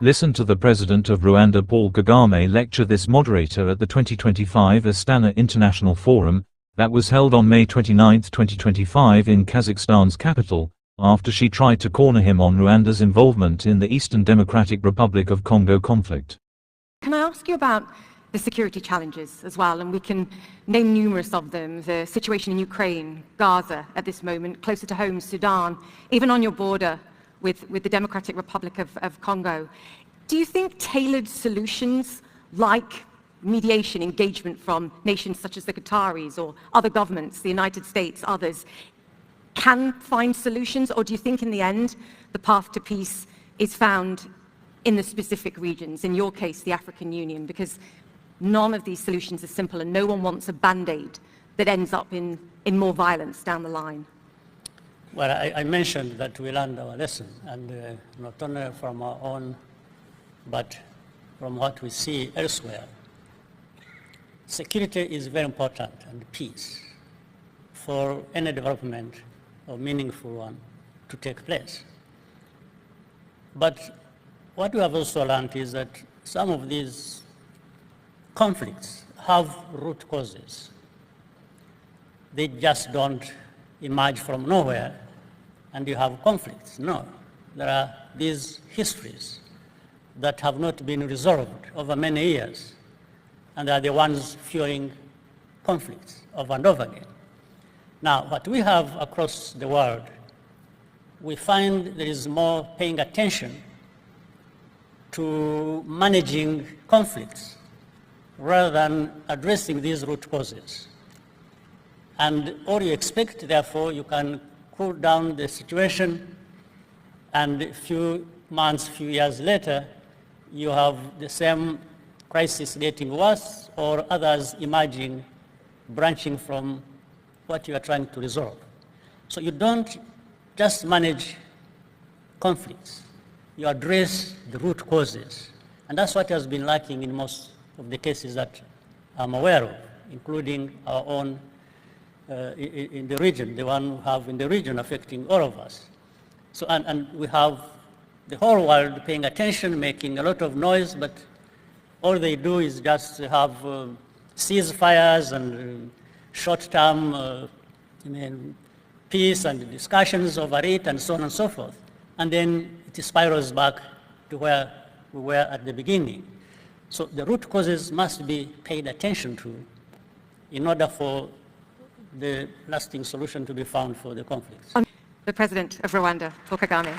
Listen to the president of Rwanda Paul Kagame lecture this moderator at the 2025 Astana International Forum, that was held on May 29, 2025 in Kazakhstan's capital, after she tried to corner him on Rwanda's involvement in the Eastern Democratic Republic of Congo conflict. Can I ask you about the security challenges as well? And we can name numerous of them: the situation in Ukraine, Gaza at this moment, closer to home, Sudan, even on your border with the Democratic Republic of Congo. Do you think tailored solutions like mediation, engagement from nations such as the Qataris or other governments, the United States, others, can find solutions? Or do you think in the end the path to peace is found in the specific regions, in your case the African Union? Because none of these solutions are simple and no one wants a band-aid that ends up in more violence down the line. Well, I mentioned that we learned our lesson, and not only from our own, but from what we see elsewhere. Security is very important, and peace, for any development or meaningful one to take place. But what we have also learned is that some of these conflicts have root causes. They just don't emerge from nowhere and you have conflicts. No, there are these histories that have not been resolved over many years, and they are the ones fueling conflicts over and over again. Now, what we have across the world, we find there is more paying attention to managing conflicts rather than addressing these root causes. And all you expect, therefore, you can cool down the situation, and a few months, few years later, you have the same crisis getting worse or others emerging, branching from what you are trying to resolve. So you don't just manage conflicts, you address the root causes. And that's what has been lacking in most of the cases that I'm aware of, including our own in the region, the one we have in the region affecting all of us. So, and we have the whole world paying attention, making a lot of noise, but all they do is just have ceasefires and short-term peace and discussions over it and so on and so forth. And then it spirals back to where we were at the beginning. So the root causes must be paid attention to in order for the lasting solution to be found for the conflicts. The President of Rwanda, Paul Kagame.